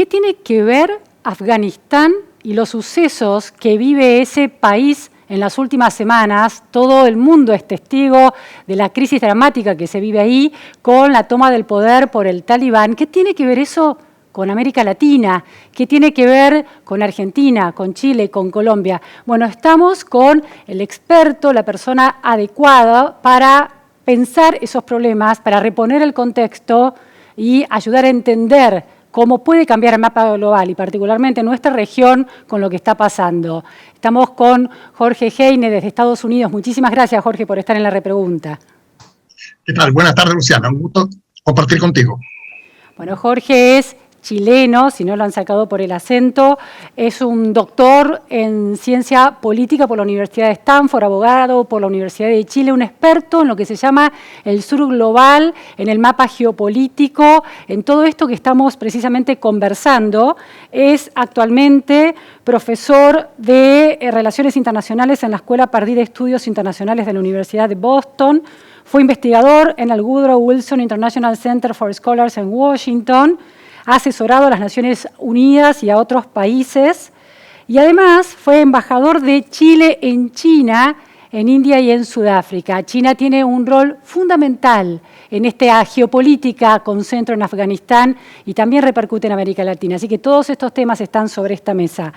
¿qué tiene que ver Afganistán y los sucesos que vive ese país en las últimas semanas? Todo el mundo es testigo de la crisis dramática que se vive ahí con la toma del poder por el Talibán. ¿Qué tiene que ver eso con América Latina? ¿Qué tiene que ver con Argentina, con Chile, con Colombia? Bueno, estamos con el experto, la persona adecuada para pensar esos problemas, para reponer el contexto y ayudar a entender cómo puede cambiar el mapa global y particularmente nuestra región con lo que está pasando. Estamos con Jorge Heine desde Estados Unidos. Muchísimas gracias, Jorge, por estar en la repregunta. ¿Qué tal? Buenas tardes, Luciana. Un gusto compartir contigo. Bueno, Jorge es chileno, si no lo han sacado por el acento, es un doctor en ciencia política por la Universidad de Stanford, abogado por la Universidad de Chile, un experto en lo que se llama el sur global, en el mapa geopolítico, en todo esto que estamos precisamente conversando. Es actualmente profesor de Relaciones Internacionales en la Escuela Pardee de Estudios Internacionales de la Universidad de Boston. Fue investigador en el Woodrow Wilson International Center for Scholars en Washington. Ha asesorado a las Naciones Unidas y a otros países y además fue embajador de Chile en China, en India y en Sudáfrica. China tiene un rol fundamental en esta geopolítica con centro en Afganistán y también repercute en América Latina. Así que todos estos temas están sobre esta mesa.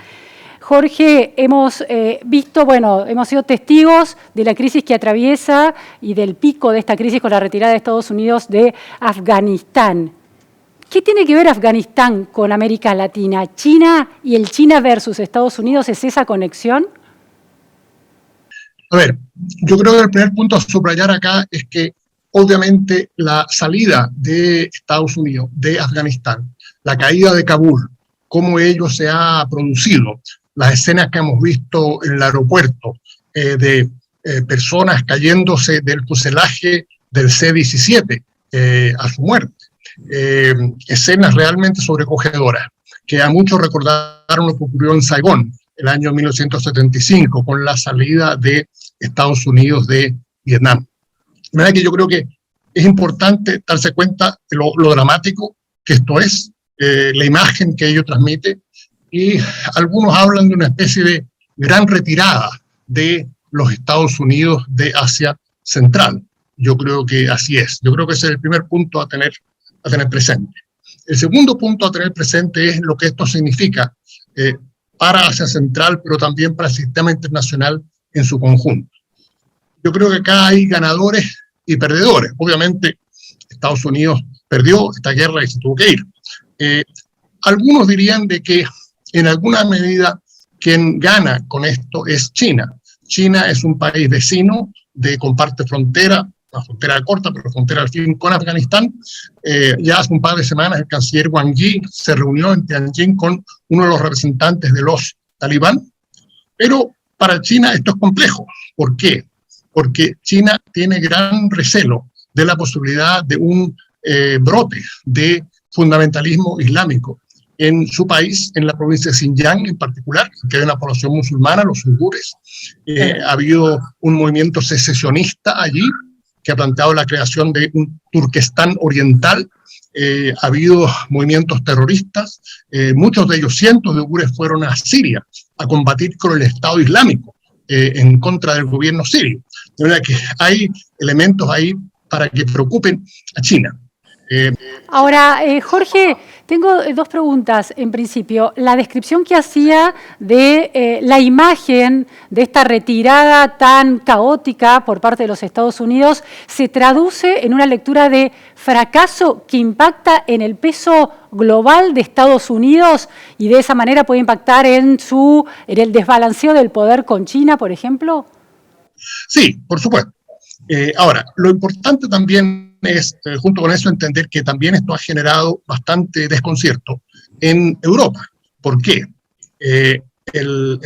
Jorge, hemos hemos sido testigos de la crisis que atraviesa y del pico de esta crisis con la retirada de Estados Unidos de Afganistán. ¿Qué tiene que ver Afganistán con América Latina? ¿China y el China versus Estados Unidos es esa conexión? A ver, yo creo que el primer punto a subrayar acá es que obviamente la salida de Estados Unidos de Afganistán, la caída de Kabul, cómo ello se ha producido, las escenas que hemos visto en el aeropuerto de personas cayéndose del fuselaje del C-17 a su muerte. Escenas realmente sobrecogedoras, que a muchos recordaron lo que ocurrió en Saigón el año 1975 con la salida de Estados Unidos de Vietnam. De manera que yo creo que es importante darse cuenta de lo dramático que esto es, la imagen que ello transmite, y algunos hablan de una especie de gran retirada de los Estados Unidos de Asia Central. Yo creo que así es. Yo creo que ese es el primer punto a tener presente. El segundo punto a tener presente es lo que esto significa para Asia Central, pero también para el sistema internacional en su conjunto. Yo creo que acá hay ganadores y perdedores. Obviamente, Estados Unidos perdió esta guerra y se tuvo que ir. Algunos dirían de que, en alguna medida, quien gana con esto es China. China es un país vecino, comparte frontera, una frontera corta, pero frontera al fin con Afganistán. Ya hace un par de semanas el canciller Wang Yi se reunió en Tianjin con uno de los representantes de los talibán, pero para China esto es complejo. ¿Por qué? Porque China tiene gran recelo de la posibilidad de un brote de fundamentalismo islámico en su país, en la provincia de Xinjiang en particular, que hay una población musulmana, los uigures. Ha habido un movimiento secesionista allí, que ha planteado la creación de un Turquestán oriental. Ha habido movimientos terroristas, muchos de ellos, cientos de uigures, fueron a Siria a combatir con el Estado Islámico en contra del gobierno sirio. De manera que hay elementos ahí para que preocupen a China. Ahora, Jorge, tengo dos preguntas en principio. La descripción que hacía de la imagen de esta retirada tan caótica por parte de los Estados Unidos se traduce en una lectura de fracaso que impacta en el peso global de Estados Unidos y de esa manera puede impactar en el desbalanceo del poder con China, por ejemplo. Sí, por supuesto. Ahora, lo importante también es, junto con eso, entender que también esto ha generado bastante desconcierto en Europa. ¿Por qué? El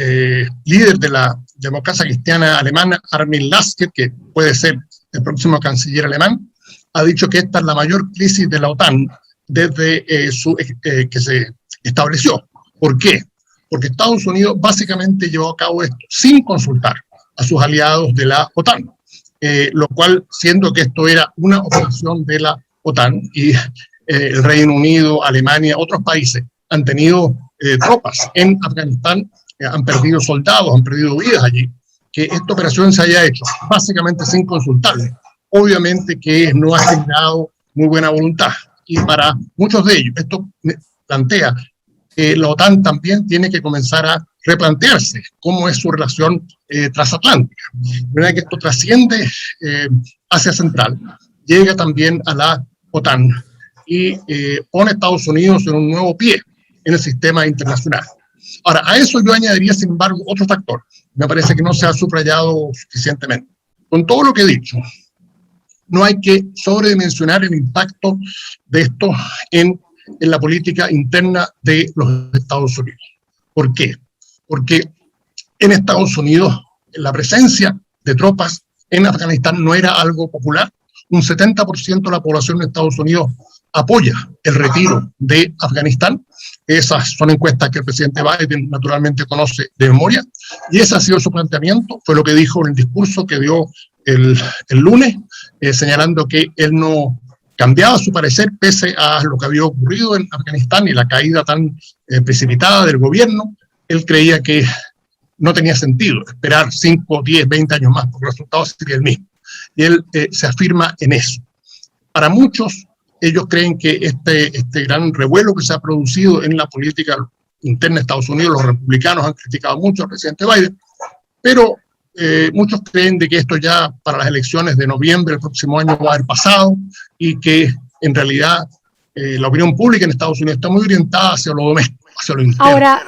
líder de la democracia cristiana alemana, Armin Laschet, que puede ser el próximo canciller alemán, ha dicho que esta es la mayor crisis de la OTAN desde que se estableció. ¿Por qué? Porque Estados Unidos básicamente llevó a cabo esto sin consultar a sus aliados de la OTAN. Lo cual, siendo que esto era una operación de la OTAN y el Reino Unido, Alemania, otros países han tenido tropas en Afganistán, han perdido soldados, han perdido vidas allí, que esta operación se haya hecho básicamente sin consultarle. Obviamente que no ha generado muy buena voluntad, y para muchos de ellos esto plantea que la OTAN también tiene que comenzar a replantearse cómo es su relación transatlántica. De manera que esto trasciende Asia Central, llega también a la OTAN y pone a Estados Unidos en un nuevo pie en el sistema internacional. Ahora, a eso yo añadiría, sin embargo, otro factor. Me parece que no se ha subrayado suficientemente. Con todo lo que he dicho, no hay que sobredimensionar el impacto de esto en la política interna de los Estados Unidos. ¿Por qué? Porque en Estados Unidos la presencia de tropas en Afganistán no era algo popular. Un 70% de la población de Estados Unidos apoya el retiro de Afganistán. Esas son encuestas que el presidente Biden naturalmente conoce de memoria, y ese ha sido su planteamiento, fue lo que dijo en el discurso que dio el lunes, señalando que él no cambiaba su parecer pese a lo que había ocurrido en Afganistán y la caída tan precipitada del gobierno. Él creía que no tenía sentido esperar 5, 10, 20 años más, porque el resultado sería el mismo. Y él se afirma en eso. Para muchos, ellos creen que este gran revuelo que se ha producido en la política interna de Estados Unidos, los republicanos han criticado mucho al presidente Biden, pero muchos creen de que esto ya para las elecciones de noviembre del próximo año va a haber pasado, y que en realidad la opinión pública en Estados Unidos está muy orientada hacia lo doméstico, hacia lo interno.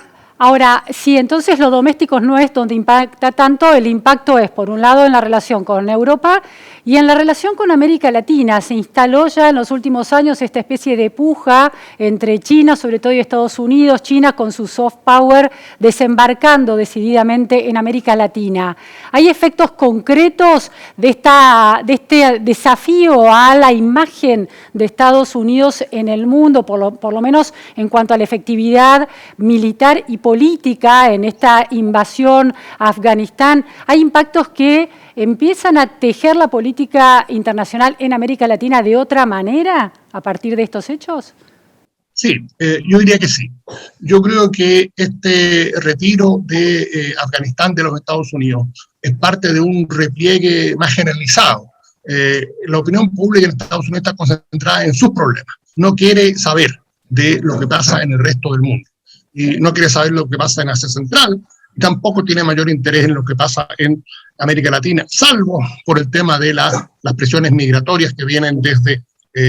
Ahora, si entonces lo doméstico no es donde impacta tanto, el impacto es, por un lado, en la relación con Europa y en la relación con América Latina. Se instaló ya en los últimos años esta especie de puja entre China, sobre todo, y Estados Unidos, China con su soft power desembarcando decididamente en América Latina. ¿Hay efectos concretos de este desafío a la imagen de Estados Unidos en el mundo, por lo menos en cuanto a la efectividad militar y política en esta invasión a Afganistán? ¿Hay impactos que empiezan a tejer la política internacional en América Latina de otra manera a partir de estos hechos? Sí, yo diría que sí. Yo creo que este retiro de Afganistán de los Estados Unidos es parte de un repliegue más generalizado. La opinión pública en Estados Unidos está concentrada en sus problemas. No quiere saber de lo que pasa en el resto del mundo. Y no quiere saber lo que pasa en Asia Central, y tampoco tiene mayor interés en lo que pasa en América Latina, salvo por el tema de las presiones migratorias que vienen desde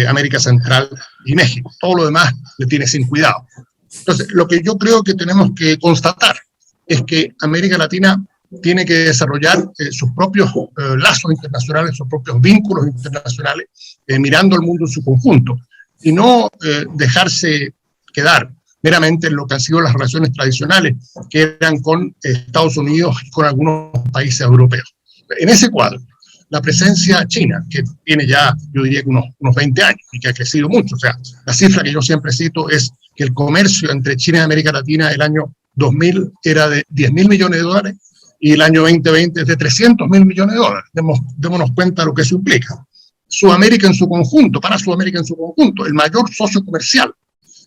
América Central y México. Todo lo demás le tiene sin cuidado. Entonces, lo que yo creo que tenemos que constatar es que América Latina tiene que desarrollar sus propios lazos internacionales, sus propios vínculos internacionales, mirando al mundo en su conjunto, y no dejarse quedar meramente en lo que han sido las relaciones tradicionales, que eran con Estados Unidos y con algunos países europeos. En ese cuadro, la presencia china, que tiene ya, yo diría que unos 20 años y que ha crecido mucho, o sea, la cifra que yo siempre cito es que el comercio entre China y América Latina el año 2000 era de $10.000 millones y el año 2020 es de $300.000 millones. Démonos cuenta de lo que eso implica. Sudamérica en su conjunto, para Sudamérica en su conjunto, el mayor socio comercial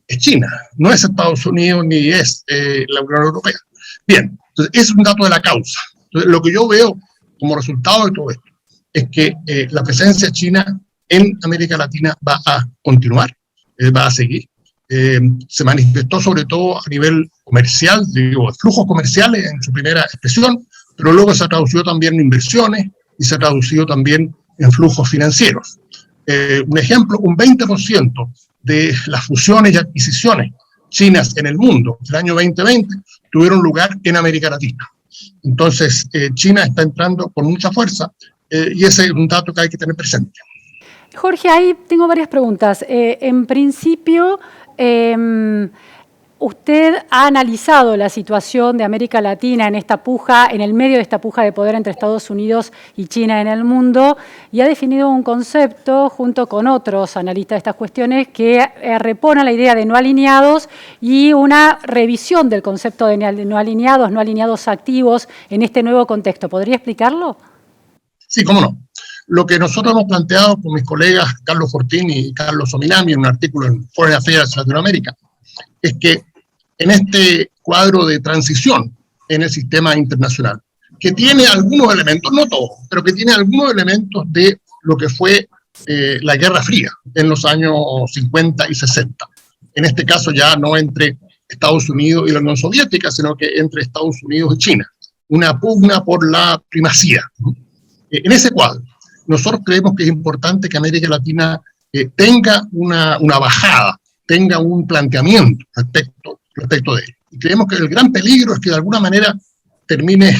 es China, no es Estados Unidos ni es la Unión Europea. Bien, entonces ese es un dato de la causa. Entonces, lo que yo veo como resultado de todo esto es que la presencia china en América Latina va a continuar, va a seguir. Se manifestó sobre todo a nivel comercial, digo, flujos comerciales en su primera expresión, pero luego se ha traducido también en inversiones y se ha traducido también en flujos financieros. Un ejemplo, un 20% de las fusiones y adquisiciones chinas en el mundo del año 2020 tuvieron lugar en América Latina. Entonces, China está entrando con mucha fuerza y ese es un dato que hay que tener presente. Jorge, ahí tengo varias preguntas. En principio, usted ha analizado la situación de América Latina en esta puja, en el medio de esta puja de poder entre Estados Unidos y China en el mundo, y ha definido un concepto junto con otros analistas de estas cuestiones que repone la idea de no alineados y una revisión del concepto de no alineados activos en este nuevo contexto. ¿Podría explicarlo? Sí, cómo no. Lo que nosotros hemos planteado con mis colegas Carlos Fortín y Carlos Ominami en un artículo en Foreign Affairs Latinoamérica es que en este cuadro de transición en el sistema internacional, que tiene algunos elementos, no todos, pero que tiene algunos elementos de lo que fue la Guerra Fría en los años 50 y 60. En este caso ya no entre Estados Unidos y la Unión Soviética, sino que entre Estados Unidos y China. Una pugna por la primacía. En ese cuadro, nosotros creemos que es importante que América Latina tenga una bajada, tenga un planteamiento respecto de él. Y creemos que el gran peligro es que de alguna manera terminen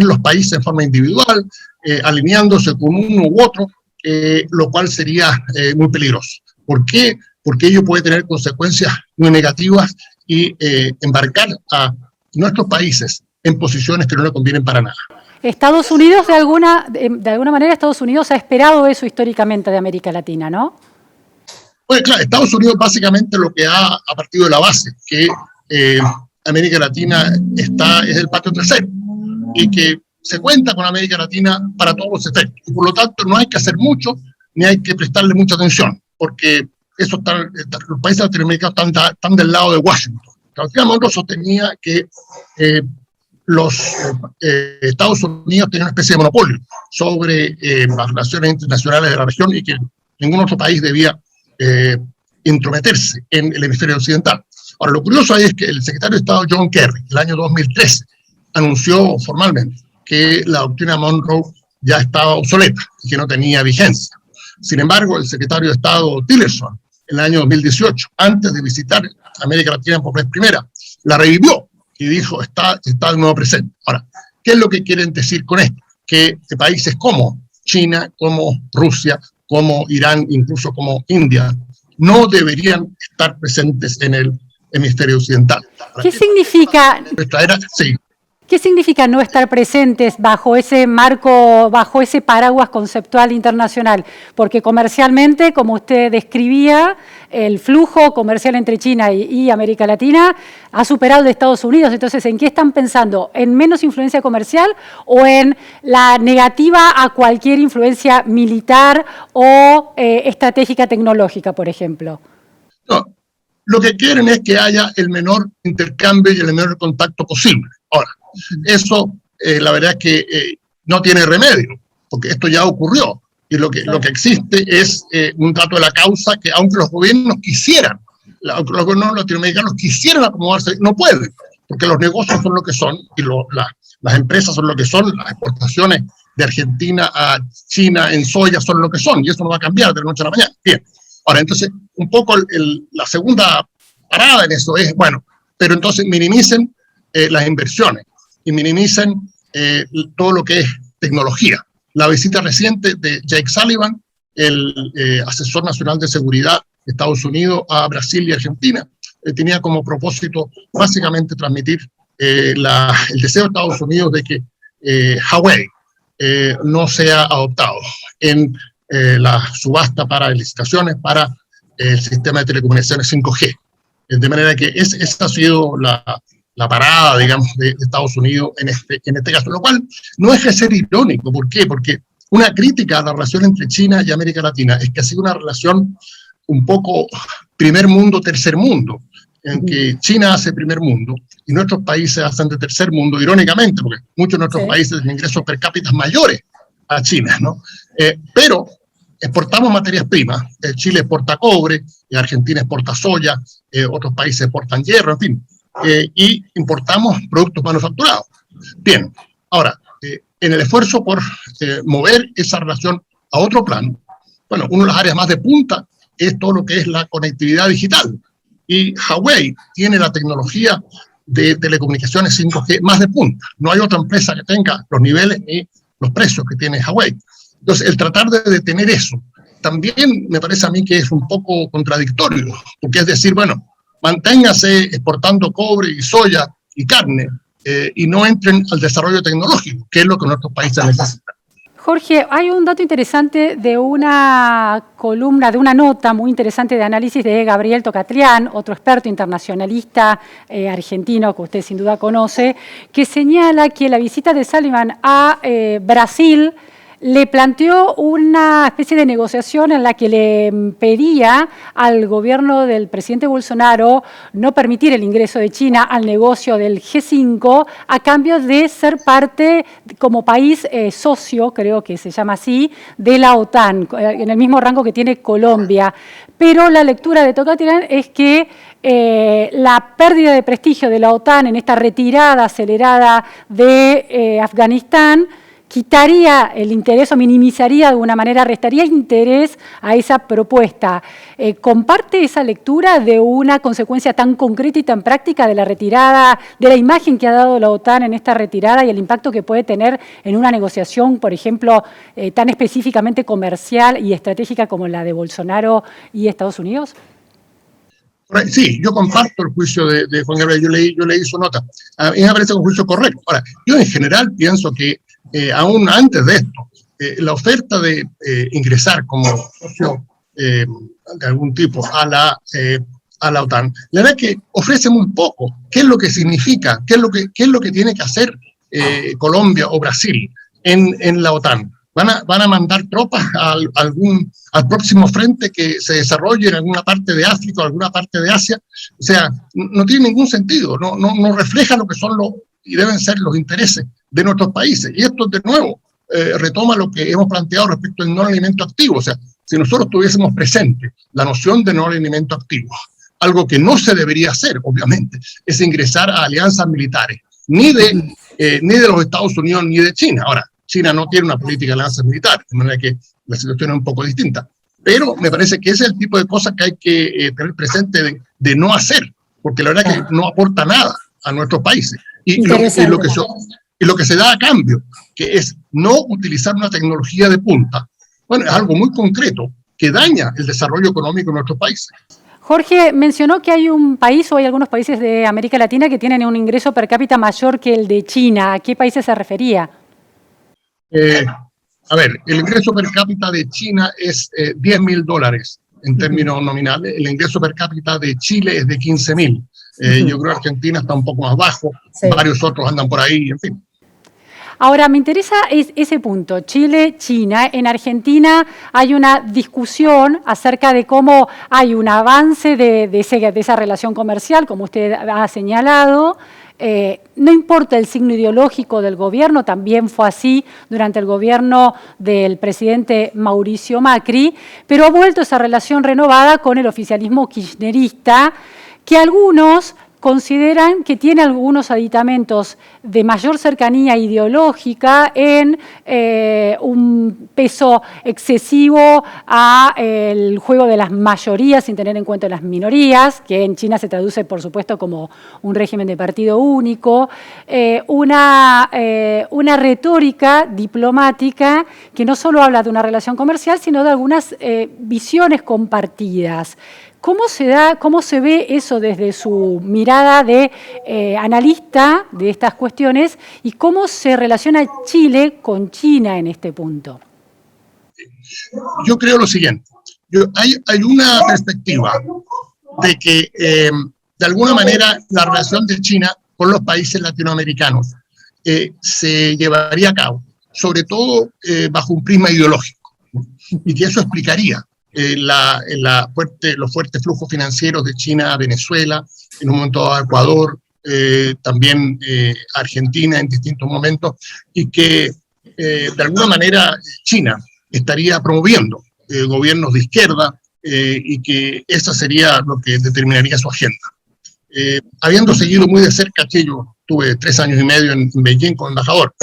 los países en forma individual, alineándose con uno u otro, lo cual sería muy peligroso. ¿Por qué? Porque ello puede tener consecuencias muy negativas y embarcar a nuestros países en posiciones que no le convienen para nada. Estados Unidos, de alguna manera, Estados Unidos ha esperado eso históricamente de América Latina, ¿no? Pues claro, Estados Unidos básicamente lo que ha partido de la base, que América Latina es el patio trasero y que se cuenta con América Latina para todos los efectos. Y por lo tanto no hay que hacer mucho ni hay que prestarle mucha atención, porque los países latinoamericanos están del lado de Washington. Cristina Monroe sostenía que los Estados Unidos tenían una especie de monopolio sobre las relaciones internacionales de la región y que ningún otro país debía intrometerse en el hemisferio occidental. Ahora, lo curioso ahí es que el secretario de Estado John Kerry, el año 2013, anunció formalmente que la doctrina Monroe ya estaba obsoleta y que no tenía vigencia. Sin embargo, el secretario de Estado Tillerson, en el año 2018, antes de visitar América Latina por vez primera, la revivió y dijo, está de nuevo presente. Ahora, ¿qué es lo que quieren decir con esto? Que países como China, como Rusia, como Irán, incluso como India, no deberían estar presentes en el hemisferio occidental. ¿Qué significa? Sí. ¿Qué significa no estar presentes bajo ese marco, bajo ese paraguas conceptual internacional? Porque comercialmente, como usted describía, el flujo comercial entre China y América Latina ha superado el de Estados Unidos. Entonces, ¿en qué están pensando? ¿En menos influencia comercial o en la negativa a cualquier influencia militar o estratégica tecnológica, por ejemplo? No, lo que quieren es que haya el menor intercambio y el menor contacto posible. Ahora, eso la verdad es que no tiene remedio, porque esto ya ocurrió. Y lo que existe es un trato de la causa que aunque los gobiernos quisieran, aunque los gobiernos latinoamericanos quisieran acomodarse, no pueden, porque los negocios son lo que son y las empresas son lo que son, las exportaciones de Argentina a China en soya son lo que son, y eso no va a cambiar de la noche a la mañana. Bien, ahora entonces un poco la segunda parada en eso es, bueno, pero entonces minimicen las inversiones y minimicen todo lo que es tecnología. La visita reciente de Jake Sullivan, el asesor nacional de seguridad de Estados Unidos a Brasil y Argentina, tenía como propósito básicamente transmitir el deseo de Estados Unidos de que Huawei no sea adoptado en la subasta para licitaciones para el sistema de telecomunicaciones 5G. De manera que esa ha sido la parada, digamos, de Estados Unidos en este caso, lo cual no deja de ser irónico. ¿Por qué? Porque una crítica a la relación entre China y América Latina es que ha sido una relación un poco primer mundo, tercer mundo, en que China hace primer mundo y nuestros países hacen de tercer mundo, irónicamente, porque muchos de nuestros países tienen ingresos per cápita mayores a China, ¿no? Pero exportamos materias primas, Chile exporta cobre, Argentina exporta soya, otros países exportan hierro, en fin, y importamos productos manufacturados. Bien, ahora, en el esfuerzo por mover esa relación a otro plano, bueno, una de las áreas más de punta es todo lo que es la conectividad digital. Y Huawei tiene la tecnología de telecomunicaciones 5G más de punta. No hay otra empresa que tenga los niveles ni los precios que tiene Huawei. Entonces, el tratar de detener eso también me parece a mí que es un poco contradictorio, porque es decir, bueno, manténgase exportando cobre y soya y carne y no entren al desarrollo tecnológico, que es lo que nuestros países necesitan. Jorge, hay un dato interesante de una columna, de una nota muy interesante de análisis de Gabriel Tocatrián, otro experto internacionalista argentino que usted sin duda conoce, que señala que la visita de Sullivan a Brasil le planteó una especie de negociación en la que le pedía al gobierno del presidente Bolsonaro no permitir el ingreso de China al negocio del G5 a cambio de ser parte, como país socio, creo que se llama así, de la OTAN, en el mismo rango que tiene Colombia. Pero la lectura de Tolkachian es que la pérdida de prestigio de la OTAN en esta retirada acelerada de Afganistán quitaría el interés o minimizaría de alguna manera, restaría interés a esa propuesta. ¿Comparte esa lectura de una consecuencia tan concreta y tan práctica de la retirada, de la imagen que ha dado la OTAN en esta retirada y el impacto que puede tener en una negociación, por ejemplo, tan específicamente comercial y estratégica como la de Bolsonaro y Estados Unidos? Sí, yo comparto el juicio de Juan Gabriel, yo leí su nota. A mí me parece un juicio correcto. Ahora, yo en general pienso que aún antes de esto, la oferta de ingresar como socio de algún tipo a la OTAN, la verdad es que ofrece muy poco. ¿Qué es lo que significa? ¿Qué es lo que tiene que hacer Colombia o Brasil en la OTAN? ¿Van a mandar tropas al próximo frente que se desarrolle en alguna parte de África o alguna parte de Asia? O sea, no tiene ningún sentido, no refleja lo que son y deben ser los intereses de nuestros países. Y esto, de nuevo, retoma lo que hemos planteado respecto al no alineamiento activo. O sea, si nosotros tuviésemos presente la noción de no alineamiento activo, algo que no se debería hacer, obviamente, es ingresar a alianzas militares, ni de los Estados Unidos ni de China. Ahora, China no tiene una política de alianzas militares, de manera que la situación es un poco distinta. Pero me parece que ese es el tipo de cosas que hay que tener presente de no hacer, porque la verdad es que no aporta nada a nuestros países. Y lo que se da a cambio, que es no utilizar una tecnología de punta, bueno, es algo muy concreto que daña el desarrollo económico de nuestros países. Jorge, mencionó que hay un país o hay algunos países de América Latina que tienen un ingreso per cápita mayor que el de China. ¿A qué países se refería? A ver, el ingreso per cápita de China es $10.000 en términos nominales. El ingreso per cápita de Chile es de 15.000. Yo creo que Argentina está un poco más bajo, sí. Varios otros andan por ahí, en fin. Ahora, me interesa ese punto, Chile, China. En Argentina hay una discusión acerca de cómo hay un avance de esa relación comercial, como usted ha señalado. No importa el signo ideológico del gobierno, también fue así durante el gobierno del presidente Mauricio Macri, pero ha vuelto esa relación renovada con el oficialismo kirchnerista, que algunos consideran que tiene algunos aditamentos de mayor cercanía ideológica en un peso excesivo al juego de las mayorías sin tener en cuenta las minorías, que en China se traduce, por supuesto, como un régimen de partido único, una retórica diplomática que no solo habla de una relación comercial, sino de algunas visiones compartidas. ¿Cómo se ve eso desde su mirada de analista de estas cuestiones y cómo se relaciona Chile con China en este punto? Yo creo lo siguiente. Hay una perspectiva de que, de alguna manera, la relación de China con los países latinoamericanos se llevaría a cabo, sobre todo bajo un prisma ideológico, y que eso explicaría los fuertes flujos financieros de China a Venezuela, en un momento a Ecuador, también Argentina en distintos momentos, y que de alguna manera China estaría promoviendo gobiernos de izquierda y que eso sería lo que determinaría su agenda. Habiendo seguido muy de cerca, que yo tuve 3 años y medio en Beijing como embajador,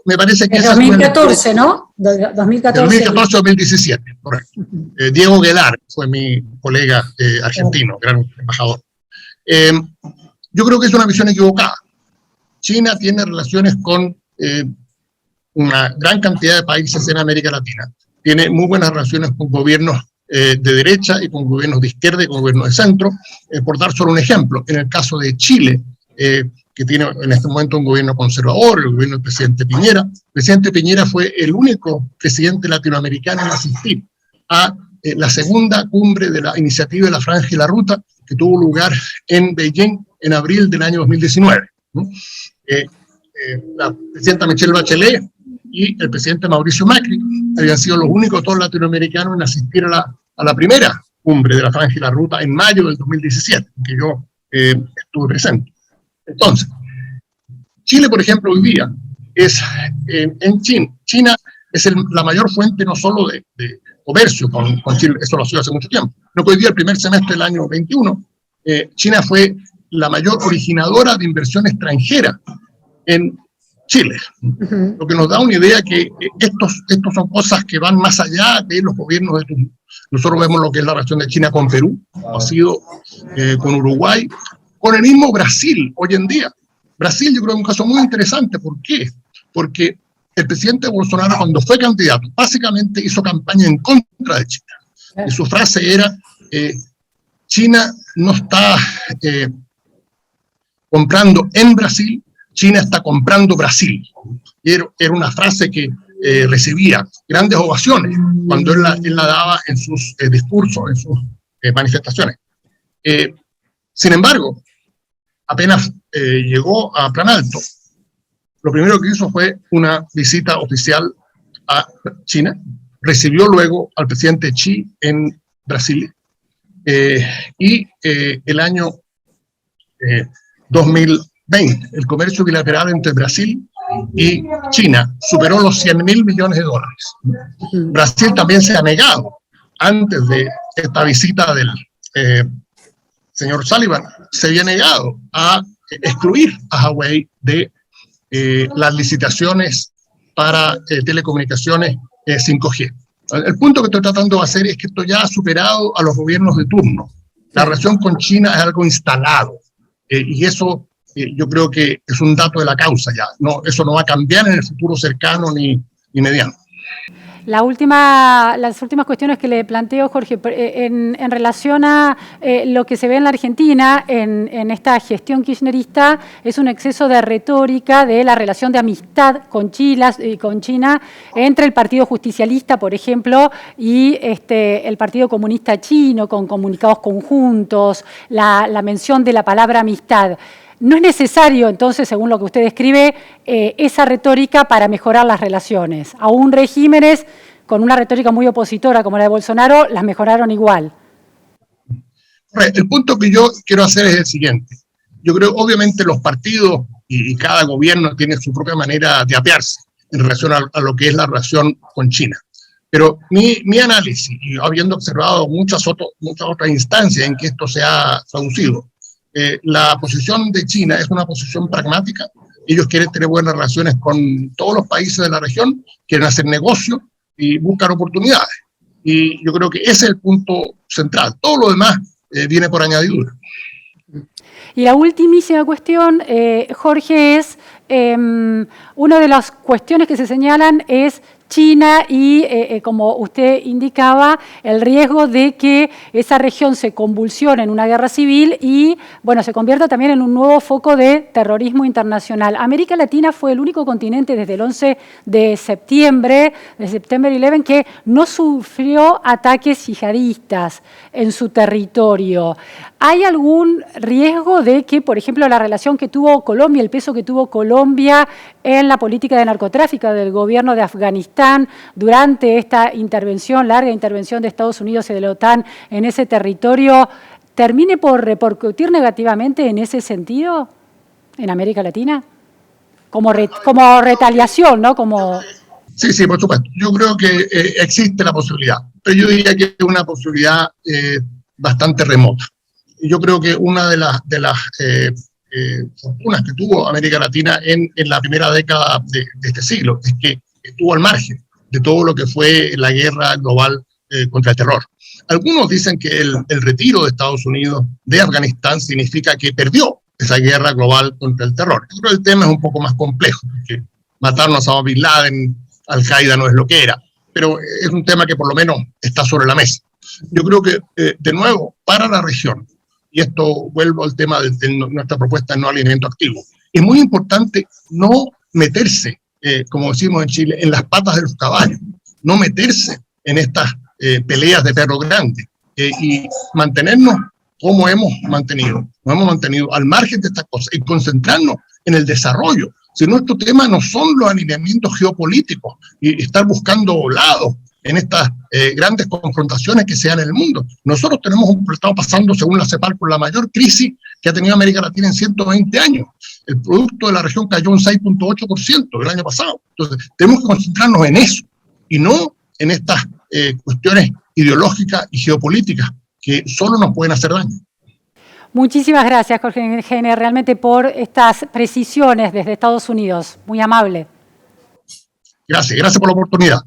me parece que... En 2014, ¿no? 2014-2017, correcto. Diego Guedar fue mi colega argentino, gran embajador. Yo creo que es una visión equivocada. China tiene relaciones con una gran cantidad de países en América Latina. Tiene muy buenas relaciones con gobiernos de derecha y con gobiernos de izquierda y con gobiernos de centro. Por dar solo un ejemplo, en el caso de Chile, que tiene en este momento un gobierno conservador, el gobierno del presidente Piñera. El presidente Piñera fue el único presidente latinoamericano en asistir a la segunda cumbre de la iniciativa de la Franja y la Ruta, que tuvo lugar en Beijing en abril del año 2019. La presidenta Michelle Bachelet y el presidente Mauricio Macri habían sido los únicos dos latinoamericanos en asistir a la primera cumbre de la Franja y la Ruta en mayo del 2017, en que yo estuve presente. Entonces, Chile, por ejemplo, hoy día es en China es la mayor fuente no solo de comercio con Chile, eso lo ha sido hace mucho tiempo, sino que hoy día, el primer semestre del año 21, China fue la mayor originadora de inversión extranjera en Chile. Lo que nos da una idea que estos son cosas que van más allá de los gobiernos de turno. Nosotros vemos lo que es la relación de China con Perú, ha sido con Uruguay, con el mismo Brasil hoy en día. Brasil yo creo que es un caso muy interesante. ¿Por qué? Porque el presidente Bolsonaro, cuando fue candidato, básicamente hizo campaña en contra de China. Y su frase era, China no está comprando en Brasil, China está comprando Brasil. Y era una frase que recibía grandes ovaciones cuando él la daba en sus discursos, en sus manifestaciones. Sin embargo, apenas llegó a Plan Alto, lo primero que hizo fue una visita oficial a China, recibió luego al presidente Xi en Brasil, y el año 2020, el comercio bilateral entre Brasil y China superó los $100.000 millones. Brasil también se ha negado, antes de esta visita del señor Sullivan, se había negado a excluir a Huawei de las licitaciones para telecomunicaciones 5G. El punto que estoy tratando de hacer es que esto ya ha superado a los gobiernos de turno. La relación con China es algo instalado, y eso yo creo que es un dato de la causa ya. No, eso no va a cambiar en el futuro cercano ni mediano. Las últimas cuestiones que le planteo, Jorge, en relación a lo que se ve en la Argentina, en esta gestión kirchnerista, es un exceso de retórica de la relación de amistad con China entre el Partido Justicialista, por ejemplo, y el Partido Comunista Chino, con comunicados conjuntos, la mención de la palabra amistad. ¿No es necesario, entonces, según lo que usted describe, esa retórica para mejorar las relaciones? Aún regímenes con una retórica muy opositora como la de Bolsonaro las mejoraron igual. El punto que yo quiero hacer es el siguiente. Yo creo, obviamente, los partidos y cada gobierno tiene su propia manera de apearse en relación a lo que es la relación con China. Pero mi análisis, y habiendo observado muchas otras instancias en que esto se ha traducido, la posición de China es una posición pragmática. Ellos quieren tener buenas relaciones con todos los países de la región, quieren hacer negocio y buscar oportunidades. Y yo creo que ese es el punto central. Todo lo demás viene por añadidura. Y la ultimísima cuestión, Jorge, es una de las cuestiones que se señalan es China y, como usted indicaba, el riesgo de que esa región se convulsione en una guerra civil y, bueno, se convierta también en un nuevo foco de terrorismo internacional. América Latina fue el único continente desde el 11 de septiembre, de September 11, que no sufrió ataques yihadistas en su territorio. ¿Hay algún riesgo de que, por ejemplo, la relación que tuvo Colombia, el peso que tuvo Colombia en la política de narcotráfico del gobierno de Afganistán durante esta larga intervención de Estados Unidos y de la OTAN en ese territorio, termine por repercutir negativamente en ese sentido en América Latina? Como retaliación, ¿no? Sí, por supuesto. Yo creo que existe la posibilidad, pero yo diría que es una posibilidad bastante remota. Yo creo que una de las fortunas que tuvo América Latina en la primera década de este siglo es que estuvo al margen de todo lo que fue la guerra global contra el terror. Algunos dicen que el retiro de Estados Unidos de Afganistán significa que perdió esa guerra global contra el terror. Yo creo que el tema es un poco más complejo, porque matarnos a Osama Bin Laden, Al-Qaeda no es lo que era, pero es un tema que por lo menos está sobre la mesa. Yo creo que, de nuevo, para la región, y esto vuelvo al tema de nuestra propuesta de no alineamiento activo, es muy importante no meterse, como decimos en Chile, en las patas de los caballos, no meterse en estas peleas de perro grande, y mantenernos como hemos mantenido al margen de estas cosas y concentrarnos en el desarrollo Si nuestro tema no son los alineamientos geopolíticos y estar buscando lados en estas grandes confrontaciones que se dan en el mundo. Nosotros estamos pasando, según la CEPAL, por la mayor crisis que ha tenido América Latina en 120 años. El producto de la región cayó un 6,8% el año pasado. Entonces, tenemos que concentrarnos en eso y no en estas cuestiones ideológicas y geopolíticas que solo nos pueden hacer daño. Muchísimas gracias, Jorge Gene, realmente por estas precisiones desde Estados Unidos. Muy amable. Gracias por la oportunidad.